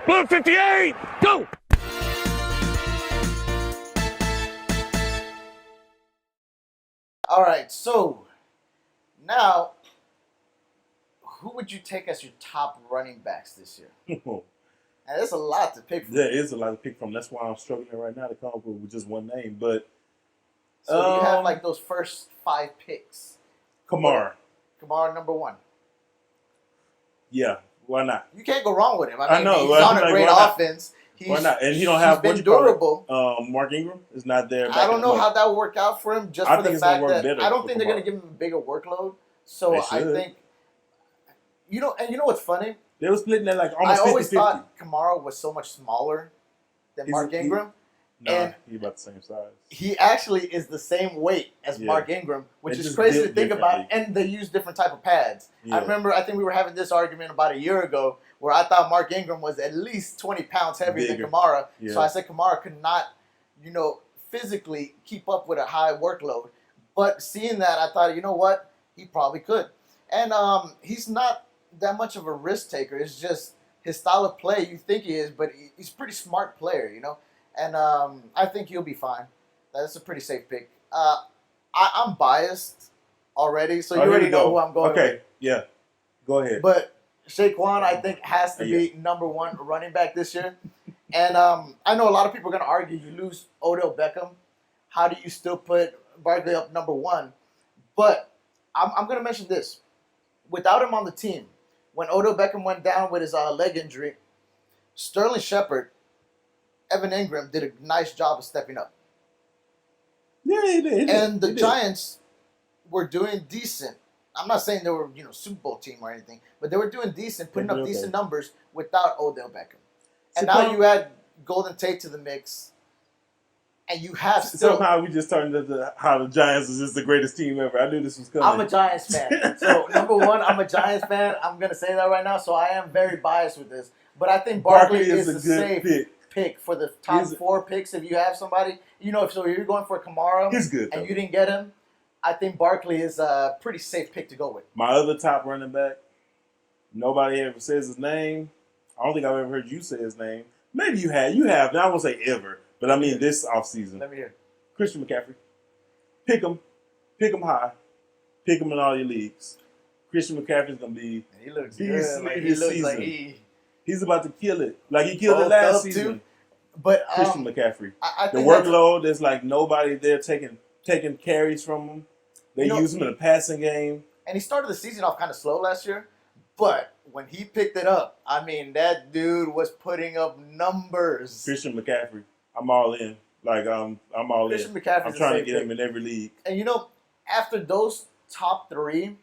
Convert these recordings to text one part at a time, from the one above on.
Blue 58, go! All right, so now, who would you take as your top running backs this year? And there's a lot to pick from. There is a lot to pick from. That's why I'm struggling right now to come up with just one name. But So you have like those first 5 picks. Kamara. Kamara number 1. Yeah, why not? You can't go wrong with him. I mean, know, he's but on I'm a like, great why not? offense. Why not? And he don't have been what you call it? durable. Mark Ingram is not there. I don't know how that will work out for him. Just I for think the it's gonna fact work that better I don't for think they're going Kamara. to give him a bigger workload. So They I should. think, and you know what's funny? They were splitting that like I almost 50-50. always thought Kamara was so much smaller than Mark Ingram. No, and he's about the same size. He actually is the same weight as Mark Ingram, which They is just crazy to built think about. differently. And they use different type of pads. Yeah. I think we were having this argument about a year ago where I thought Mark Ingram was at least 20 pounds heavier Bigger. than Kamara. Yeah. So I said Kamara could not, physically keep up with a high workload. But seeing that, I thought, you know what? He probably could. And he's not that much of a risk taker. It's just his style of play. You think he is, but he's a pretty smart player, And I think he'll be fine. That's a pretty safe pick. I'm biased already, so you here already we know go. who I'm going Okay, with. yeah. Go ahead. But Saquon, I think, has to be number 1 running back this year. And I know a lot of people are going to argue you lose Odell Beckham. How do you still put Barkley up number 1? But I'm going to mention this. Without him on the team, when Odell Beckham went down with his leg injury, Sterling Shepard, Evan Ingram did a nice job of stepping up. Yeah, he did. And the Giants were doing decent. I'm not saying they were, Super Bowl team or anything, but they were doing decent, putting up decent numbers without Odell Beckham. And now you add Golden Tate to the mix, and you have still. Somehow we just turned into how the Giants is just the greatest team ever. I knew this was coming. I'm a Giants fan. So, number 1, I'm a Giants fan. I'm going to say that right now, so I am very biased with this. But I think Barkley is a safe pick for the top 4 picks if you have somebody. If you're going for Kamara he's good, and you didn't get him, I think Barkley is a pretty safe pick to go with. My other top running back, nobody ever says his name. I don't think I've ever heard you say his name. Maybe you have. You have. I won't say ever, but I mean this offseason. Let me hear. Christian McCaffrey. Pick him. Pick him high. Pick him in all your leagues. Christian McCaffrey's going to be he looks beast good. this looks season. like He's about to kill it. Like he killed it last season. Too. But Christian McCaffrey. I the think workload, there's like nobody there taking carries from him. They use him in the passing game. And he started the season off kind of slow last year. But when he picked it up, I mean, that dude was putting up numbers. Christian McCaffrey. I'm all in. Like, I'm all Christian in. McCaffrey's I'm trying to get him in every league. And, after those top 3,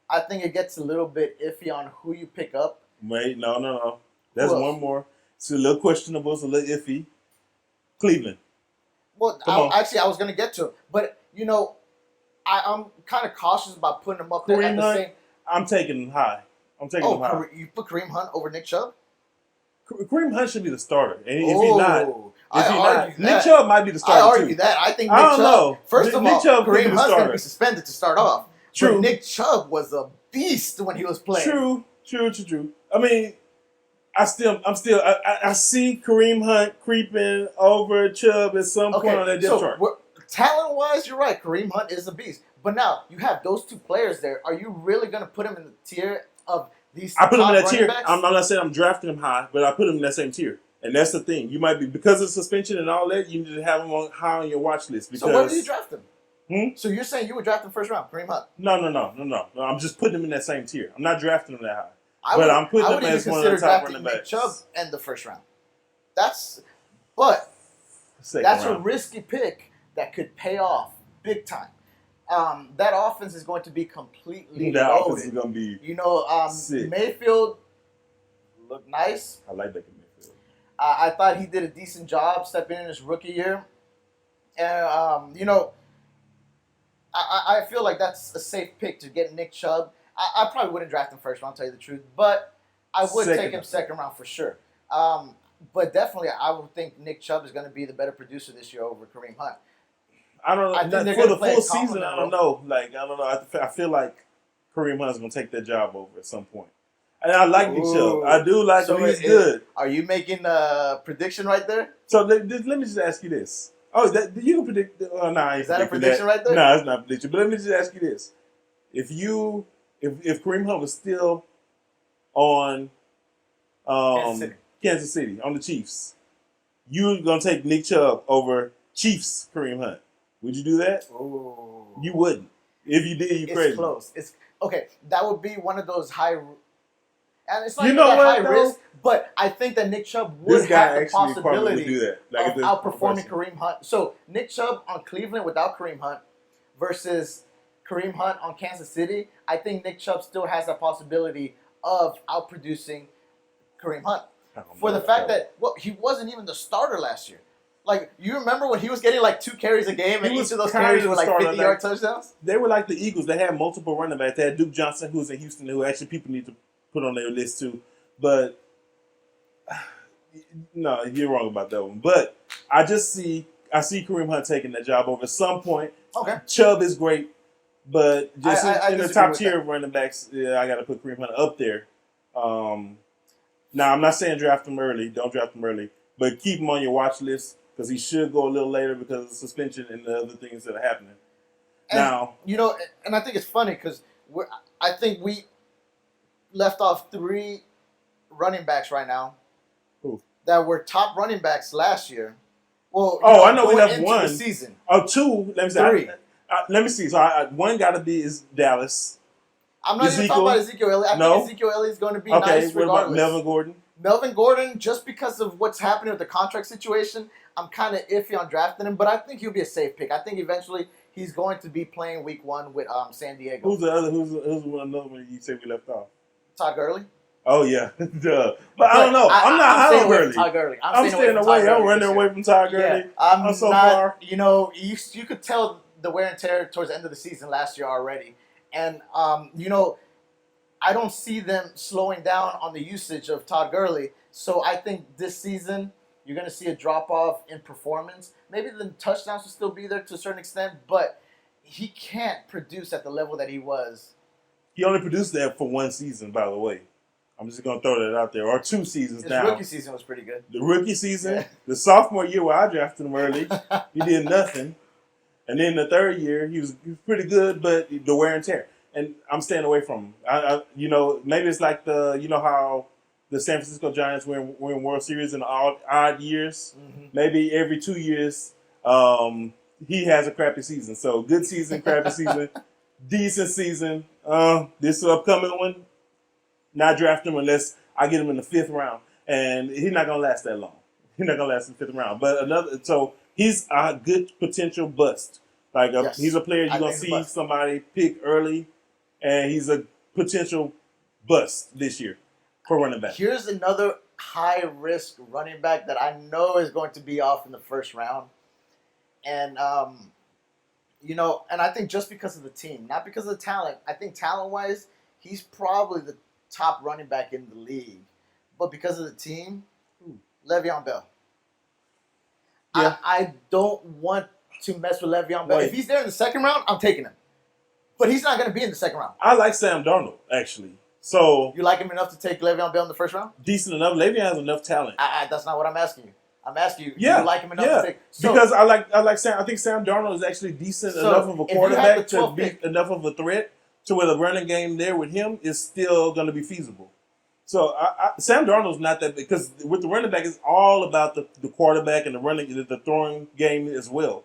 I think it gets a little bit iffy on who you pick up. Wait, no. There's one more. It's a little questionable. It's a little iffy. Cleveland. Well, I was going to get to it. But, I'm kind of cautious about putting him up there at the same. I'm taking him high. I'm taking him high. You put Kareem Hunt over Nick Chubb? Kareem Hunt should be the starter. And if he's not, Nick Chubb might be the starter. I argue that. I think Nick Chubb. Know. First of all, Kareem Hunt's going to be suspended to start off. True. But Nick Chubb was a beast when he was playing. True. I mean, I see Kareem Hunt creeping over Chubb at some point on that depth chart. Talent-wise, you're right. Kareem Hunt is a beast. But now, you have those 2 players there. Are you really going to put him in the tier of these I put him in that top tier. running backs? I'm not saying I'm drafting him high, but I put him in that same tier. And that's the thing. You might be, because of suspension and all that, you need to have him high on your watch list. Because, so where do you draft him? Hmm? So you're saying you would draft him first round, Kareem Hunt? No. I'm just putting him in that same tier. I'm not drafting him that high. I would even consider drafting Nick Chubb in the first round. That's a risky pick that could pay off big time. That offense is going to be completely that loaded. offense is going to be sick. Mayfield looked nice. I like Baker Mayfield. I thought he did a decent job stepping in his rookie year. And, I feel like that's a safe pick to get Nick Chubb. I probably wouldn't draft him first round, I'll tell you the truth. But I would take him second round for sure. But definitely, I would think Nick Chubb is going to be the better producer this year over Kareem Hunt. I don't know. For the full season, I don't know. I don't know. I feel like Kareem Hunt is going to take that job over at some point. And I like Nick Chubb. I do like him. He's good. Are you making a prediction right there? So let me just ask you this. Oh, you can predict. Nah, Is that a prediction right there? No, nah, it's not a prediction. But let me just ask you this: if Kareem Hunt was still on Kansas City on the Chiefs, you're gonna take Nick Chubb over Chiefs Kareem Hunt. Would you do that? Ooh. You wouldn't. If you did, you're crazy. It's close. It's okay. That would be one of those high. And it's not You know even what, high though? risk, but I think that Nick Chubb would This guy have the actually probably would possibility do that. Like of outperforming Kareem Hunt. So Nick Chubb on Cleveland without Kareem Hunt versus Kareem Hunt on Kansas City, I think Nick Chubb still has that possibility of outproducing Kareem Hunt. For the fact that he wasn't even the starter last year. Like, you remember when he was getting like 2 carries a game, and each of those carries were like 50-yard touchdowns? They were like the Eagles. They had multiple running backs. They had Duke Johnson, who was in Houston, who actually people need to put on their list too. But no, you're wrong about that one. But I see Kareem Hunt taking that job over at some point. Okay. Chubb is great, but just in the top tier of running backs, yeah, I got to put Kareem Hunt up there. Now, I'm not saying draft him early. Don't draft him early. But keep him on your watch list because he should go a little later because of the suspension and the other things that are happening. And, now, and I think it's funny because I think we left off 3 running backs right now that were top running backs last year. Well, I know we left one. The season. Oh, 2. Let me see. 3. Let me see. So one got to be is Dallas. I'm not even talking about Ezekiel Elliott. I think Ezekiel Elliott is going to be nice regardless. What about Melvin Gordon? Melvin Gordon, just because of what's happening with the contract situation, I'm kind of iffy on drafting him, but I think he'll be a safe pick. I think eventually he's going to be playing week 1 with San Diego. Who's the other? Who's another one you said we left off? Todd Gurley. Oh yeah, duh. But I don't know. I'm not high on Gurley. Todd Gurley. I'm staying away. I'm running away from Todd Gurley. Yeah, I'm so not, far. You could tell the wear and tear towards the end of the season last year already, and I don't see them slowing down on the usage of Todd Gurley. So I think this season you're going to see a drop-off in performance. Maybe the touchdowns will still be there to a certain extent, but he can't produce at the level that he was. He only produced that for 1 season, by the way. I'm just going to throw that out there. Or 2 seasons now. His rookie season was pretty good. The rookie season, the sophomore year where I drafted him early, he did nothing. And then the 3rd year, he was pretty good, but the wear and tear. And I'm staying away from him. Maybe it's like how the San Francisco Giants win World Series in odd years. Mm-hmm. Maybe every 2 years, he has a crappy season. So good season, crappy season, decent season. This upcoming one, not draft him unless I get him in the 5th round, and he's not gonna last that long. He's not gonna last in the 5th round. But so he's a good potential bust. He's a player you're gonna see somebody pick early, and he's a potential bust this year for running back. Here's another high-risk running back that I know is going to be off in the 1st round. And, and I think just because of the team, not because of the talent. I think talent-wise, he's probably the top running back in the league. But because of the team, Le'Veon Bell. Yeah. I don't want to mess with Le'Veon Bell. If he's there in the 2nd round, I'm taking him. But he's not going to be in the 2nd round. I like Sam Darnold, actually. So you like him enough to take Le'Veon Bell in the 1st round? Decent enough. Le'Veon has enough talent. That's not what I'm asking you. I'm asking you, do you like him enough to take? Because I like Sam. I think Sam Darnold is actually decent enough of a quarterback to be enough of a threat to where the running game there with him is still going to be feasible. So Sam Darnold's not that big because with the running back, it's all about the quarterback and the throwing game as well.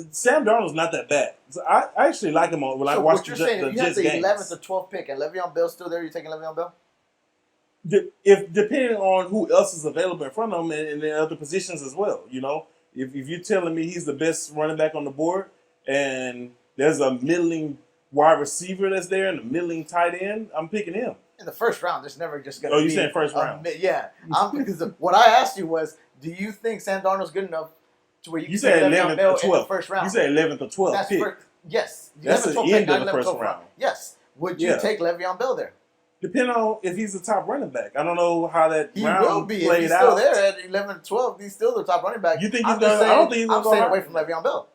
Sam Darnold's not that bad. So I actually like him when I watch the Jets games. If you have the 11th or 12th pick and Le'Veon Bell's still there, you're taking Le'Veon Bell? If depending on who else is available in front of him and the other positions as well, if you're telling me he's the best running back on the board and there's a middling wide receiver that's there and a middling tight end, I'm picking him. In the 1st round, there's never just going to be... Oh, you're saying 1st round? Yeah. Because what I asked you was, do you think Sam Darnold's good enough to where you can say Le'Veon Bell in the 1st round? You say 11th or 12th pick. Yes. That's the end of the 1st round. Yes. Would you take Le'Veon Bell there? Depending on if he's the top running back. I don't know how that round will be. played if he's out. still there at 11 or 12, he's still the top running back. You think he's going to... I don't think he's going to go I'm staying away from Le'Veon Bell.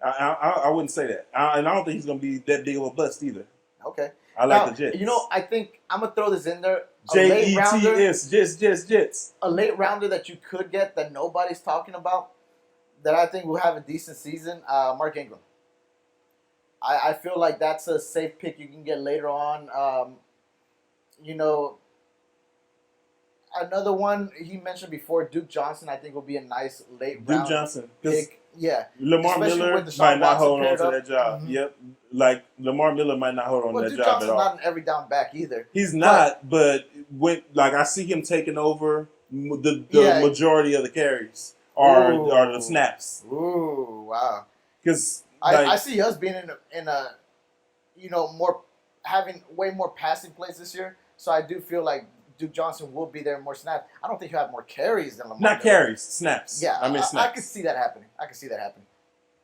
I wouldn't say that. And I don't think he's going to be that big of a bust either. Okay. I like Now, the Jets. You know, I think I'm gonna throw this in there. A late rounder, Jets, Jets. a late rounder that you could get that nobody's talking about, that I think will have a decent season. Mark Ingram. I feel like that's a safe pick you can get later on. You know, another one he mentioned before, Duke Johnson. I think will be a nice late Duke round Johnson. 'Cause pick. Yeah. Lamar Especially Miller with Deshaun might not Watson hold on paired to up. that job. Mhm. Yep. Like Lamar Miller might not hold on Well, to Duke that job Johnson's at all. not an every down back either. He's not, but I see him taking over the Yeah. majority of the carries or Ooh. the snaps. Ooh, wow. Because I see us being in a more having way more passing plays this year. So I do feel like Duke Johnson will be there more snaps. I don't think he'll have more carries than Lamar. not Miller. carries, snaps. Yeah, I mean I snaps. could see that happening.